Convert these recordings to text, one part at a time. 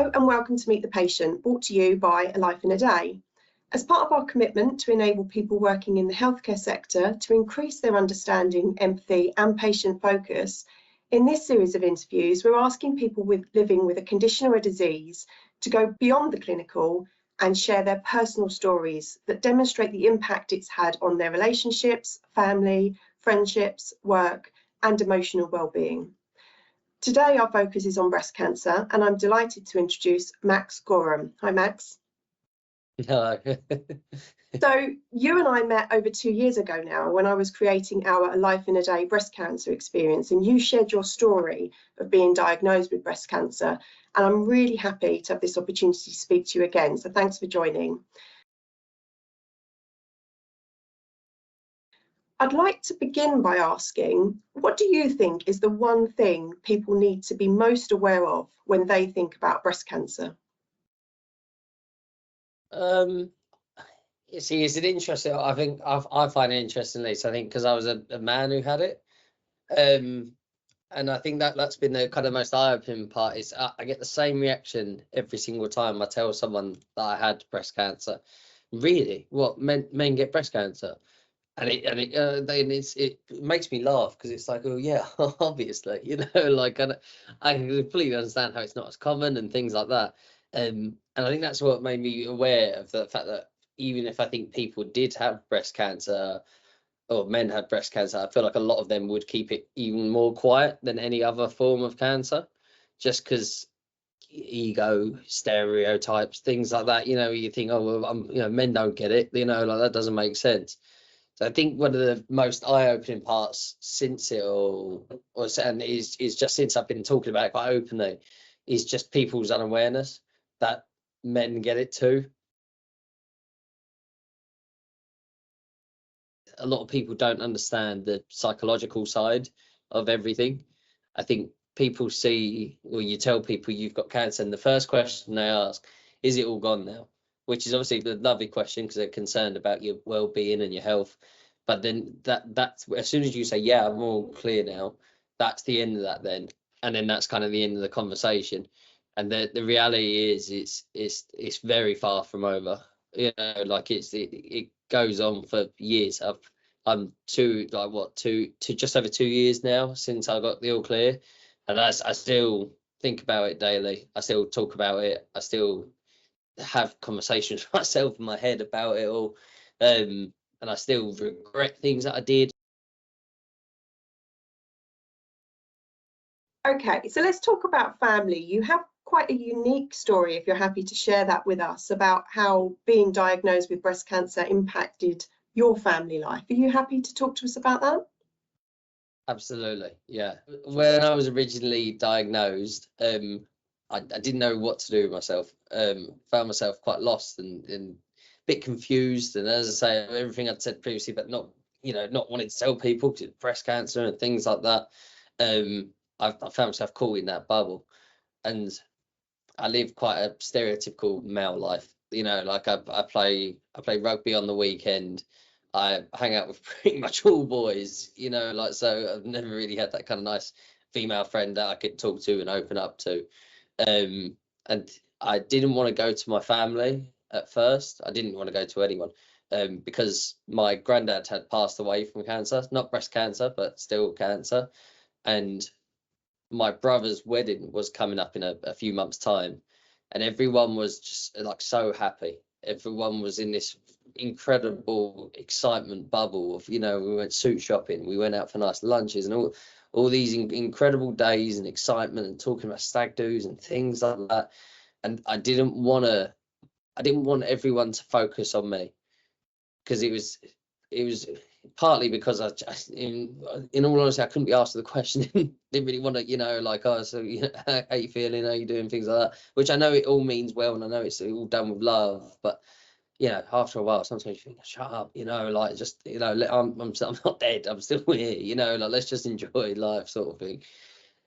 Hello and welcome to Meet the Patient, brought to you by A Life in a Day. As part of our commitment to enable people working in the healthcare sector to increase their understanding, empathy and patient focus, in this series of interviews we're asking people living with a condition or a disease to go beyond the clinical and share their personal stories that demonstrate the impact it's had on their relationships, family, friendships, work and emotional well-being. Today our focus is on breast cancer and I'm delighted to introduce Max Gorham. Hi Max. Hello. So you and I met over 2 years ago now when I was creating our A Life in a Day breast cancer experience, and you shared your story of being diagnosed with breast cancer, and I'm really happy to have this opportunity to speak to you again, so thanks for joining. I'd like to begin by asking, what do you think is the one thing people need to be most aware of when they think about breast cancer? You see, it's an interesting. I find it interestingly. So I think because I was a man who had it, and I think that's been the kind of most eye-opening part. Is I get the same reaction every single time I tell someone that I had breast cancer. Really, what men get breast cancer? And it makes me laugh because it's like, oh yeah, obviously, like I completely understand how it's not as common and things like that. And I think that's what made me aware of the fact that even if I think people did have breast cancer or men had breast cancer, I feel like a lot of them would keep it even more quiet than any other form of cancer, just because ego, stereotypes, things like that. You think, oh well, men don't get it, like that doesn't make sense. So I think one of the most eye-opening parts since it all, and is just since I've been talking about it quite openly, is just people's unawareness that men get it too. A lot of people don't understand the psychological side of everything. I think people see, or you tell people you've got cancer, and the first question they ask, is it all gone now? Which is obviously the lovely question because they're concerned about your well-being and your health. But then that's as soon as you say, yeah, I'm all clear now, that's the end of that then. And then that's kind of the end of the conversation. And the reality is it's very far from over. Like it goes on for years. I'm just over 2 years now since I got the all clear. And I still think about it daily. I still talk about it. I still have conversations with myself in my head about it all, and I still regret things that I did. Okay, so let's talk about family. You have quite a unique story, if you're happy to share that with us, about how being diagnosed with breast cancer impacted your family life. Are you happy to talk to us about that? Absolutely, yeah. When I was originally diagnosed, I didn't know what to do with myself. Found myself quite lost and a bit confused. And as I say, everything I'd said previously, but not wanting to tell people to breast cancer and things like that. I found myself caught in that bubble, and I live quite a stereotypical male life. Like I play rugby on the weekend. I hang out with pretty much all boys, so I've never really had that kind of nice female friend that I could talk to and open up to. And I didn't want to go to my family at first. I didn't want to go to anyone because my granddad had passed away from cancer, not breast cancer, but still cancer. And my brother's wedding was coming up in a few months' time, and everyone was just like so happy. Everyone was in this incredible excitement bubble of, we went suit shopping, we went out for nice lunches and all these incredible days and excitement and talking about stag do's and things like that. And I didn't want everyone to focus on me, because it was partly because in all honesty, I couldn't be asked the question. Didn't really want to, like, oh, so how you feeling? How you doing? Things like that. Which I know it all means well, and I know it's all done with love. But after a while, sometimes you think, shut up, like just, I'm not dead. I'm still here. Like let's just enjoy life, sort of thing.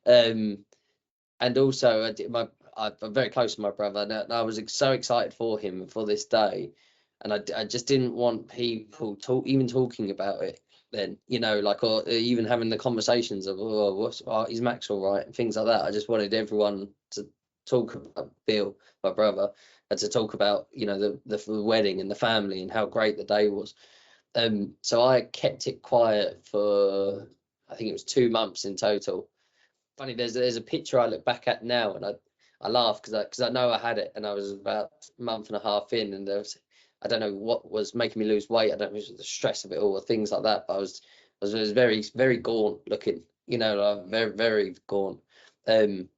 And also, I'm very close to my brother, and I was so excited for him for this day. And I just didn't want people even talking about it then, like, or even having the conversations of, is Max all right, and things like that. I just wanted everyone to talk about Bill, my brother, and to talk about, you know, the wedding and the family and how great the day was. So I kept it quiet for, I think it was 2 months in total. Funny, there's a picture I look back at now, and I laugh because I know I had it, and I was about a month and a half in, and there was, I don't know what was making me lose weight. I don't know if it was the stress of it all or things like that, but I was very, very gaunt looking, you know, like very, very gaunt. And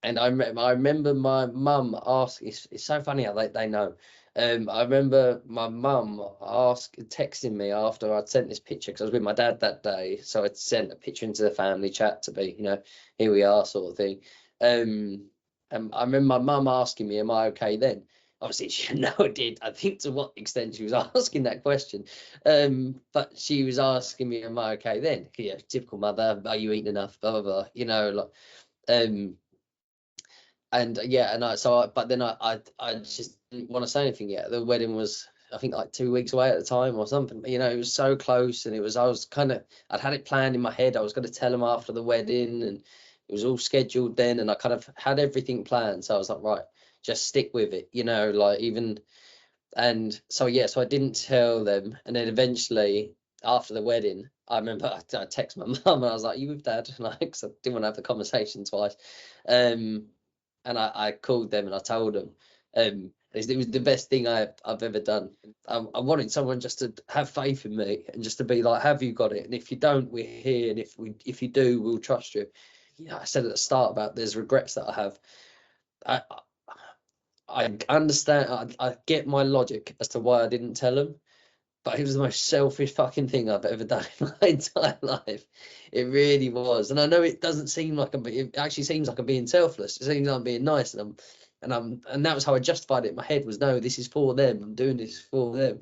I remember my mum asking, it's so funny how they know. I remember my mum texting me after I'd sent this picture, because I was with my dad that day. So I'd sent a picture into the family chat to be, you know, here we are sort of thing. And I remember my mum asking me, am I okay then? Obviously, she no, I did. I think to what extent she was asking that question. But she was asking me, am I okay then? Yeah, typical mother, are you eating enough? Blah, blah, blah, you know, like, and yeah, and but then I just didn't want to say anything yet. The wedding was, I think, like 2 weeks away at the time or something. You know, it was so close, and I'd had it planned in my head. I was going to tell him after the wedding, and it was all scheduled then, and I kind of had everything planned. So I was like, right, just stick with it, you know, like even. And so yeah, so I didn't tell them, and then eventually after the wedding, I remember I texted my mum, and I was like, "You with dad?" Like, 'cause I didn't want to have the conversation twice. And I called them and I told them. It was the best thing I've ever done. I wanted someone just to have faith in me and just to be like, have you got it? And if you don't, we're here. And if you do, we'll trust you. Yeah, I said at the start about there's regrets that I have. I I understand. I get my logic as to why I didn't tell them, but it was the most selfish fucking thing I've ever done in my entire life. It really was. And I know it doesn't seem like it actually seems like I'm being selfless. It seems like I'm being nice, and that was how I justified it in my head, was no, this is for them. I'm doing this for them.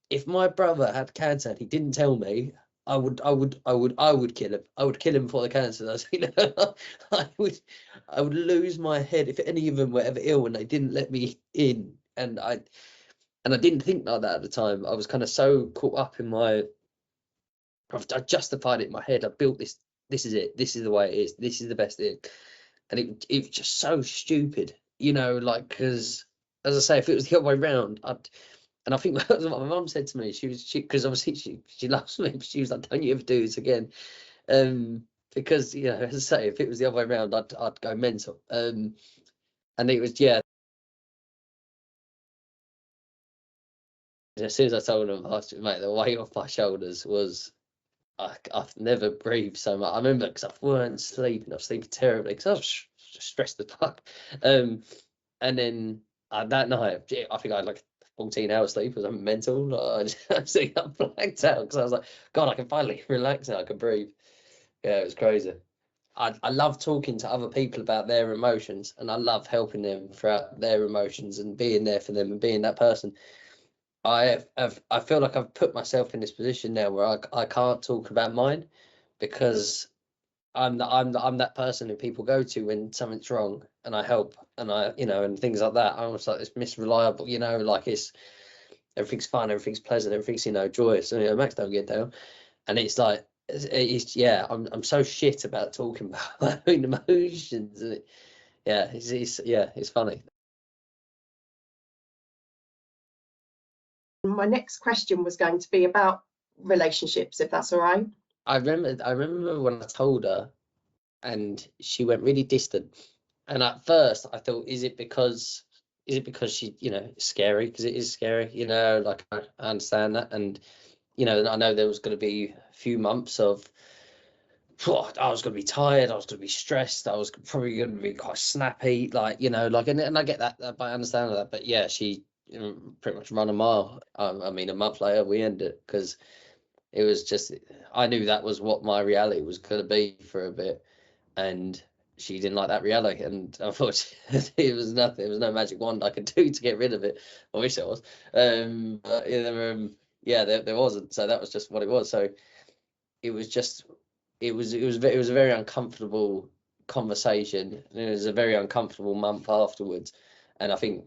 If my brother had cancer and he didn't tell me, I would kill him. I would kill him for the cancer. You know, I would lose my head if any of them were ever ill and they didn't let me in. And I didn't think like that at the time. I was kind of so caught up in I justified it in my head. I built this. This is it. This is the way it is. This is the best thing. And it was just so stupid, you know, like, because as I say, if it was the other way around, and I think that's what my mum said to me. Because obviously she loves me, but she was like, don't you ever do this again. Because, you know, as I say, if it was the other way around, I'd go mental. And it was, yeah. As soon as I told him, mate, the weight off my shoulders was, I've never breathed so much. I remember because I weren't sleeping. I was sleeping terribly because I was stressed as fuck. And then that night, I think I had like 14 hours sleep because I'm mental. I blacked out because I was like, God, I can finally relax now. I can breathe. Yeah, it was crazy. I love talking to other people about their emotions, and I love helping them throughout their emotions and being there for them and being that person. I feel like I've put myself in this position now where I can't talk about mine, because I'm that person who people go to when something's wrong, and I help, and you know, and things like that. I'm almost like this Miss Reliable, you know, like everything's fun, everything's pleasant, everything's, you know, joyous. And, you know, Max don't get down, and it's like yeah, I'm so shit about talking about my own emotions, and it's funny. My next question was going to be about relationships, if that's all right. I remember when I told her, and she went really distant. And at first I thought, is it because she, you know, it's scary, because it is scary, you know, like I understand that. And, you know, I know there was going to be a few months of, I was going to be tired, I was going to be stressed, I was probably going to be quite snappy, like, you know, like, and I get that, I understand that. But yeah, she, you know, pretty much run a mile. I mean, a month later we ended it, because it was just, I knew that was what my reality was going to be for a bit, and she didn't like that reality, and unfortunately it was nothing. There was no magic wand I could do to get rid of it. I wish there was, but yeah, there wasn't. So that was just what it was. So it was just, it was a very uncomfortable conversation, and it was a very uncomfortable month afterwards. And I think,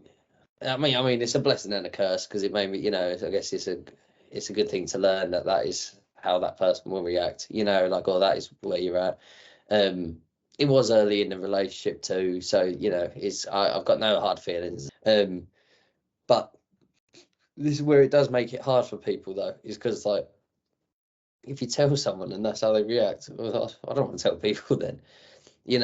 I mean, it's a blessing and a curse, because it made me, you know, I guess it's a good thing to learn that is how that person will react, you know, like, oh, that is where you're at. it was early in the relationship too, so I've got no hard feelings. But this is where it does make it hard for people though, is because like if you tell someone and that's how they react, well, I don't want to tell people then, and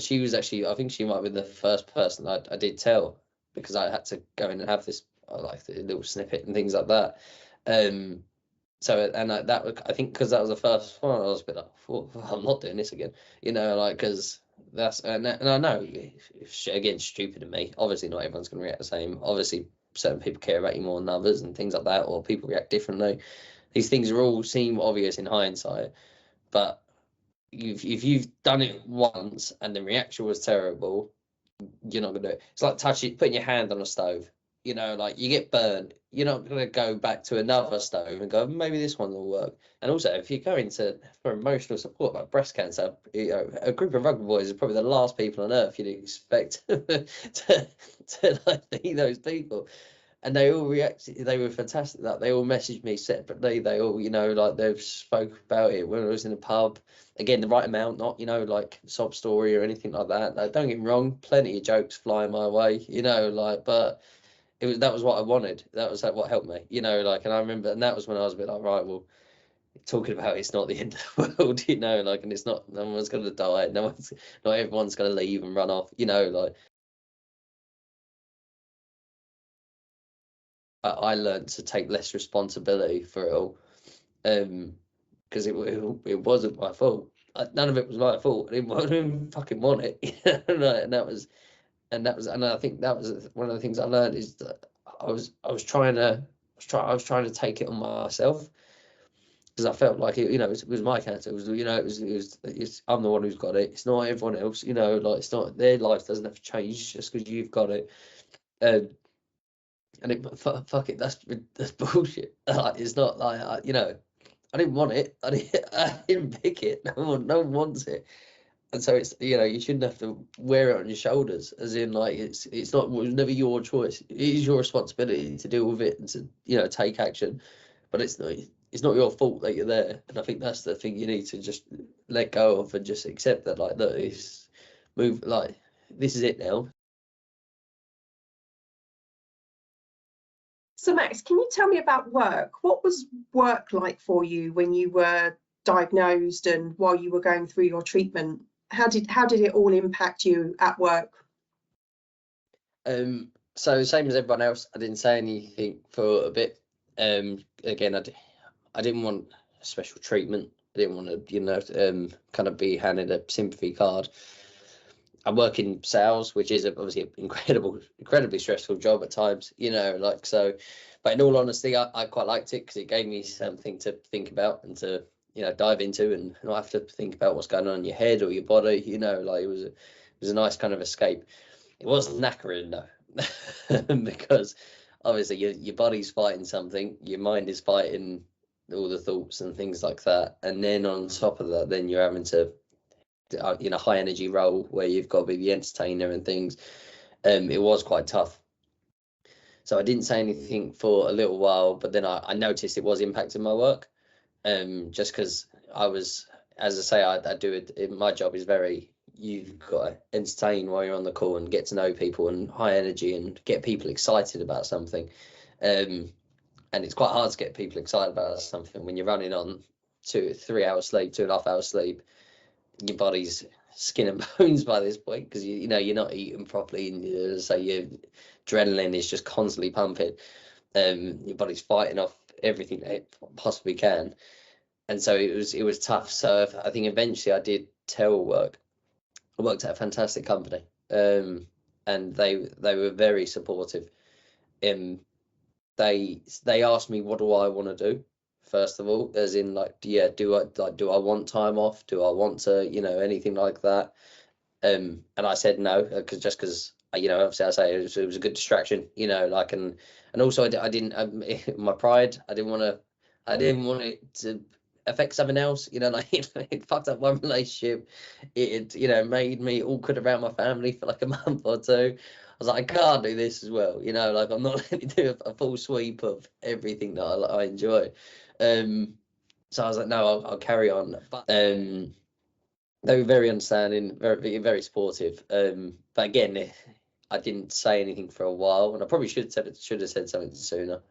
she was actually, I think she might have been the first person I did tell, because I had to go in and have this like the little snippet and things like that. So I think because that was the first one, I was a bit like, oh, I'm not doing this again, because that's and I know, again, stupid of me. Obviously, not everyone's going to react the same. Obviously, certain people care about you more than others and things like that, or people react differently. These things are all seem obvious in hindsight, but if you've done it once and the reaction was terrible, you're not gonna do it. It's like putting your hand on a stove. Like you get burned, you're not gonna go back to another stove and go, maybe this one will work. And also, if you go into for emotional support like breast cancer, a group of rugby boys is probably the last people on earth you'd expect to like be those people. And they all reacted. They were fantastic. That they all messaged me separately. They all, like they've spoke about it when I was in the pub. Again, the right amount, not like sob story or anything like that. Like, don't get me wrong, plenty of jokes flying my way, but that was what I wanted. That was what helped me, and I remember, and that was when I was a bit like, right, well, talking about it's not the end of the world, and it's not, no one's gonna die, not everyone's gonna leave and run off, I learned to take less responsibility for it all, because it wasn't my fault. None of it was my fault. I didn't fucking want it, and I think that was one of the things I learned, is that I was trying to take it on myself, because I felt like it was my cancer. It was I'm the one who's got it. It's not everyone else. Like it's not their life doesn't have to change just because you've got it. And fuck it, that's bullshit. Like, it's not like I didn't want it. I didn't pick it. No one wants it. And so it's you shouldn't have to wear it on your shoulders, as in like it was never your choice. It is your responsibility to deal with it and to take action, but it's not your fault that you're there. And I think that's the thing you need to just let go of and just accept that, like, that is move, like, this is it now. So Max, can you tell me about work? What was work like for you when you were diagnosed and while you were going through your treatment? How did it all impact you at work? So same as everyone else, I didn't say anything for a bit. Again, I didn't want special treatment. I didn't want to, kind of be handed a sympathy card. I work in sales, which is obviously an incredibly stressful job at times, so. But in all honesty, I quite liked it because it gave me something to think about and to dive into, and not have to think about what's going on in your head or your body. Like it was a nice kind of escape. It was knackering though, because obviously your body's fighting something, your mind is fighting all the thoughts and things like that, and then on top of that, then you're having to high energy role where you've got to be the entertainer and things. It was quite tough, so I didn't say anything for a little while, but then I noticed it was impacting my work, just because I was, as I say, I do it, my job is very, you've got to entertain while you're on the call and get to know people and high energy and get people excited about something, and it's quite hard to get people excited about something when you're running on 3 hours sleep, 2.5 hours sleep. Your body's skin and bones by this point, because you're not eating properly, and so your adrenaline is just constantly pumping. Your body's fighting off everything that it possibly can, and so it was tough. So I think eventually I did tell work. I worked at a fantastic company, and they were very supportive. They asked me, what do I want to do, first of all, as in like, yeah, do I want time off, do I want to anything like that, and I said no, because obviously I say it was a good distraction, and also I didn't, my pride, I didn't want it to affect something else, like it fucked up my relationship. It made me awkward around my family for like a month or two. I was like, I can't do this as well, like I'm not going to do a full sweep of everything that I enjoy. So I was like, no, I'll carry on. But they were very understanding, very supportive. But again, I didn't say anything for a while, and I probably should have said something sooner,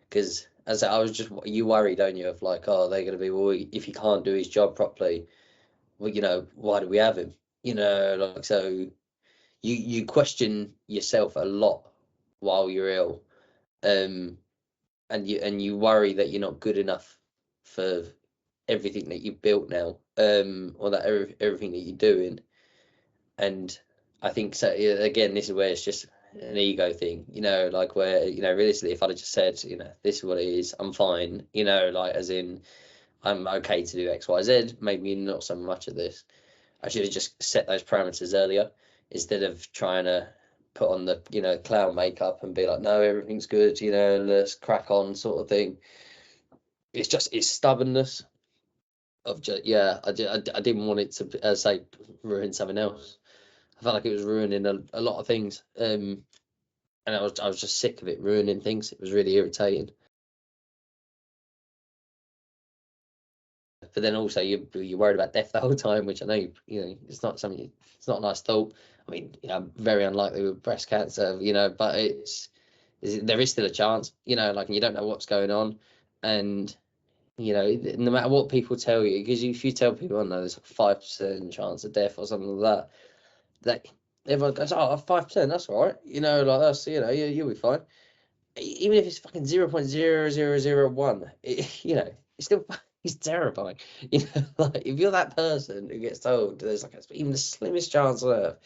because as I was just, you worry, don't you, of like, oh, they're going to be, well, if he can't do his job properly, well, you know, why do we have him? You know, like, so you question yourself a lot while you're ill, and you worry that you're not good enough for everything that you've built now, or that everything that you're doing. And I think, so again, this is where it's just an ego thing, you know, like where, you know, realistically, if I'd have just said, you know, this is what it is, I'm fine, you know, like as in I'm okay to do X, Y, Z, maybe not so much of this. I should have just set those parameters earlier instead of trying to put on the, you know, clown makeup and be like, no, everything's good, you know, let's crack on, sort of thing. It's stubbornness of just, yeah, I didn't want it to say ruin something else. I felt like it was ruining a lot of things, and I was just sick of it ruining things. It was really irritating. But then also you're worried about death the whole time, which I know you know it's not something, it's not a nice thought. I mean, you know, very unlikely with breast cancer, you know, but there is still a chance, you know, like, you don't know what's going on, and you know, no matter what people tell you, because if you tell people, oh no, there's a 5% chance of death or something like that everyone goes, oh, 5%, that's all right, you know, like that's, you know, you'll be fine. Even if it's fucking 0.0001, you know, it's still, it's terrifying. You know, like if you're that person who gets told there's like even the slimmest chance on earth.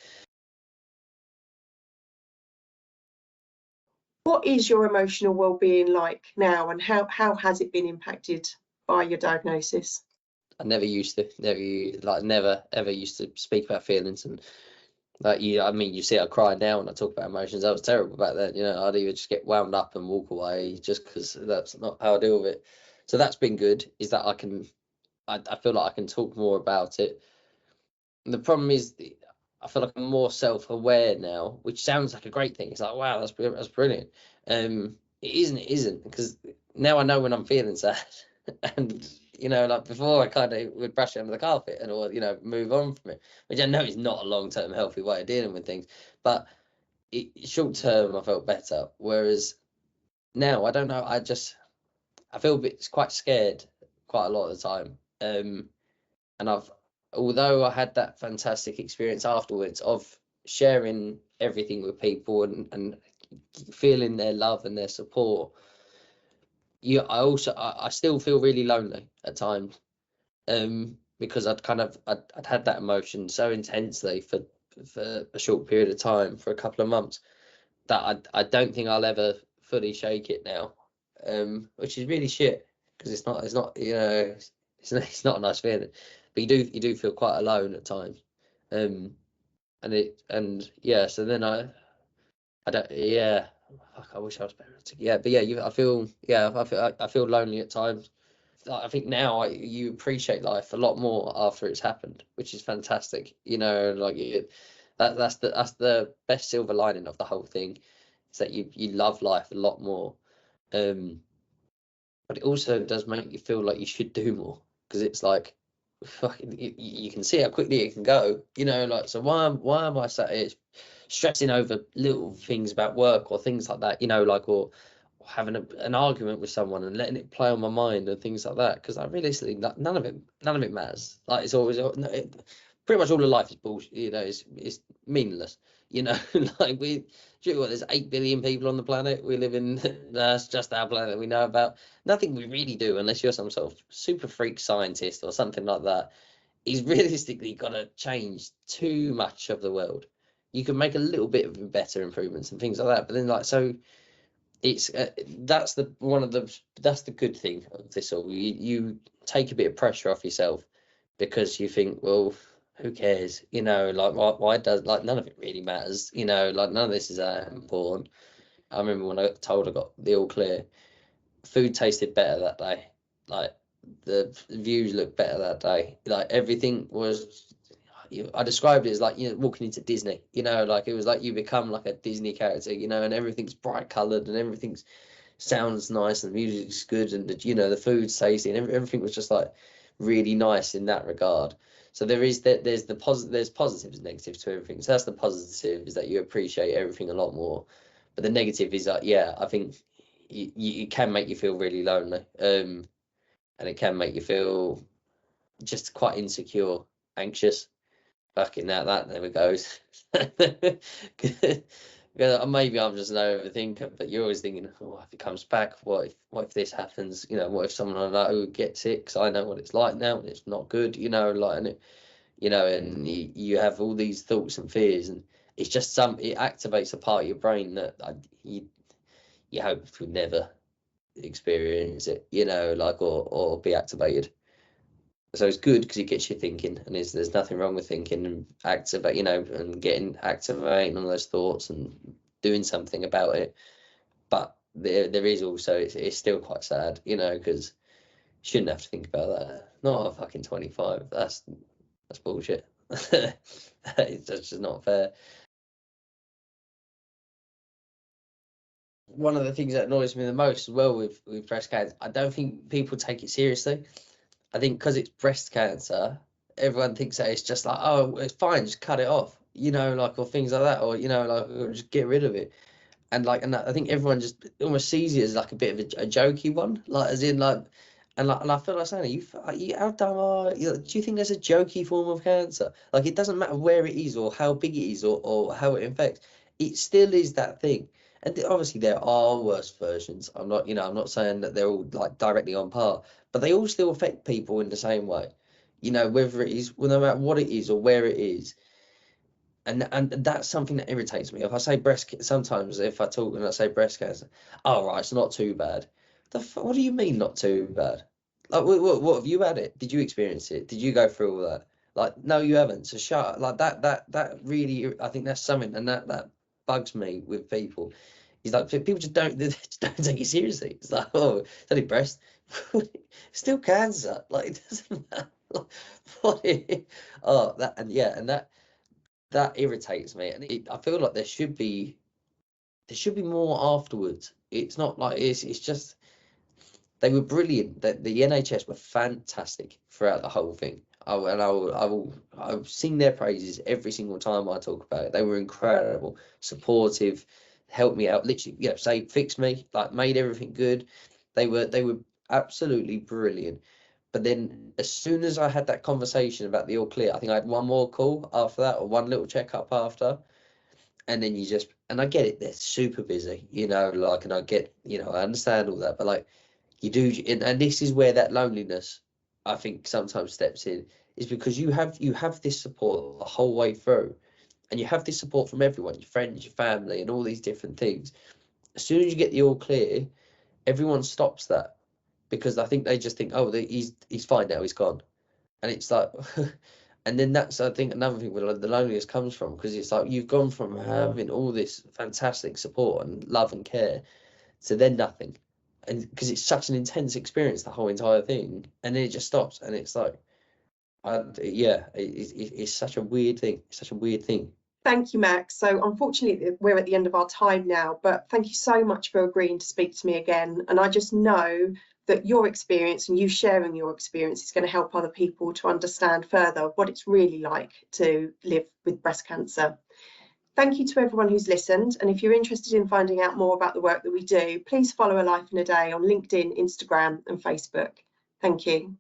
What is your emotional well-being like now, and how has it been impacted by your diagnosis? I never used to, never ever used to speak about feelings, and like, I mean, you see, I cry now when I talk about emotions. I was terrible back then, you know. I'd either just get wound up and walk away, just because that's not how I deal with it. So that's been good, is that I feel like I can talk more about it. And the problem is, I feel like I'm more self-aware now, which sounds like a great thing. It's like, wow, that's brilliant. It isn't, because now I know when I'm feeling sad, and you know, like before, I kind of would brush it under the carpet and, or, you know, move on from it, which I know is not a long-term healthy way of dealing with things, but short term I felt better. Whereas now I don't know, I feel a bit quite scared quite a lot of the time. And although I had that fantastic experience afterwards of sharing everything with people, and feeling their love and their support, I still feel really lonely at times, because I'd had that emotion so intensely for a short period of time, for a couple of months, that I don't think I'll ever fully shake it now, which is really shit, because it's not, you know, it's not a nice feeling, but you do feel quite alone at times, and yeah, so then I don't, yeah, fuck, I wish I was better at it. Yeah, but yeah, I feel lonely at times. I think now you appreciate life a lot more after it's happened, which is fantastic. You know, like that's the best silver lining of the whole thing, is that you love life a lot more. But it also does make you feel like you should do more, because it's like, fucking, you can see how quickly it can go. You know, like, so why am I sat here stressing over little things about work or things like that? You know, like, or having an argument with someone and letting it play on my mind and things like that, because I realistically, none of it matters. Like, it's always, pretty much all of life is bullshit. You know, it's meaningless. You know, like there's 8 billion people on the planet. We live in that's just our planet we know about. Nothing we really do, unless you're some sort of super freak scientist or something like that, is realistically gonna change too much of the world. You can make a little bit of better improvements and things like that, but then, like, so it's that's the good thing of this all. You take a bit of pressure off yourself, because you think, well, who cares, you know, like, why does, like, none of it really matters, you know, like, none of this is that important. I remember when I got told I got the all clear, food tasted better that day, like the views looked better that day, like everything was, I described it as like, you know, walking into Disney, you know, like it was like you become like a Disney character, you know, and everything's bright coloured and everything's sounds nice and the music's good and you know the food's tasty and everything was just like really nice in that regard. So there's positives and negatives to everything. So that's the positive, is that you appreciate everything a lot more. But the negative is that, yeah, I think it can make you feel really lonely, and it can make you feel just quite insecure, anxious. Fucking that never goes. Maybe I'm just an overthinker, but you're always thinking, oh, if it comes back, what if this happens? You know, what if someone I know gets it? Because I know what it's like now, and it's not good. You know, like, and and you have all these thoughts and fears, and it's just it activates a part of your brain that you hope to never experience it. You know, like or be activated. So it's good because it gets you thinking, and there's nothing wrong with thinking and and activating on those thoughts and doing something about it. But there is also, it's still quite sad, because you shouldn't have to think about that. Not at fucking 25. That's bullshit. It's just not fair. One of the things that annoys me the most as well with breast cancer, I don't think people take it seriously. I think because it's breast cancer, everyone thinks that it's just like, oh, it's fine, just cut it off, or things like that, or or just get rid of it. And I think everyone just almost sees it as like a bit of a jokey one, like as in like, and I feel like saying, how dumb are you? Do you think there's a jokey form of cancer? Like, it doesn't matter where it is or how big it is or how it infects, it still is that thing. And obviously there are worse versions. I'm not saying that they're all like directly on par, but they all still affect people in the same way. Whether it is, well, no matter what it is or where it is. And that's something that irritates me. If I say sometimes if I talk and I say breast cancer, oh right, it's not too bad. What do you mean not too bad? Like, what have you had it? Did you experience it? Did you go through all that? Like, no, you haven't. So shut up. Like that really, I think that's something, and that bugs me with people. He's like, people they just don't take it seriously. It's like, oh, it's only breast, still cancer. Like, it doesn't matter. Oh, that, and yeah, and that irritates me, and I feel like there should be more afterwards. It's not like it's just, they were brilliant. The NHS were fantastic throughout the whole thing. I've sing their praises every single time I talk about it. They were incredible, supportive, helped me out, literally, say fixed me, like made everything good. They were absolutely brilliant. But then as soon as I had that conversation about the all clear, I think I had one more call after that, or one little checkup after. And then and I get it, they're super busy, and I get, I understand all that, but like, you do, and this is where that loneliness, I think, sometimes steps in, is because you have this support the whole way through, and you have this support from everyone, your friends, your family, and all these different things. As soon as you get the all clear, everyone stops that, because I think they just think, oh, he's fine now, he's gone. And it's like, and then that's, I think, another thing where the loneliness comes from, because it's like you've gone from having all this fantastic support and love and care to then nothing, and because it's such an intense experience, the whole entire thing, and then it just stops, and it's like, it's such a weird thing. It's such a weird thing. Thank you, Max. So unfortunately, we're at the end of our time now, but thank you so much for agreeing to speak to me again. And I just know that your experience and you sharing your experience is going to help other people to understand further what it's really like to live with breast cancer. Thank you to everyone who's listened. And if you're interested in finding out more about the work that we do, please follow A Life in a Day on LinkedIn, Instagram, and Facebook. Thank you.